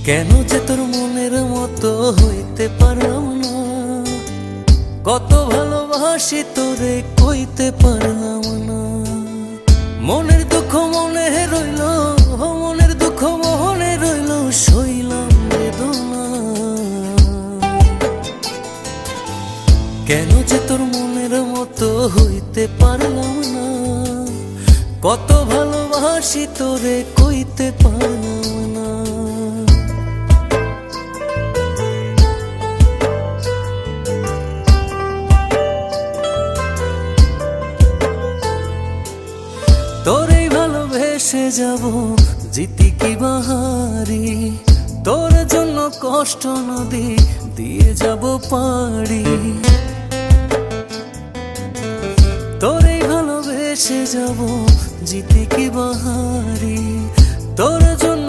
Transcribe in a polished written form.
কেন যে তোর মনের মতো হইতে পারলাম না, কত ভালোবাসি তোরে কইতে পারলাম না। মনের দুঃখ মনে রইল, মনের দুঃখ মনে রইল, সইলাম বেদনা। কেন যে তোর মনের মতো হইতে পারলাম না, কত ভালোবাসি তোরে কইতে পারলাম না। তোরে ভালোবেসে যাব জিতি কি বাহারি, তোর জন্য কষ্ট নদী দিয়ে যাব পাড়ি। তোরে ভালোবেসে যাব জিতি কি বাহারি, তোর জন্য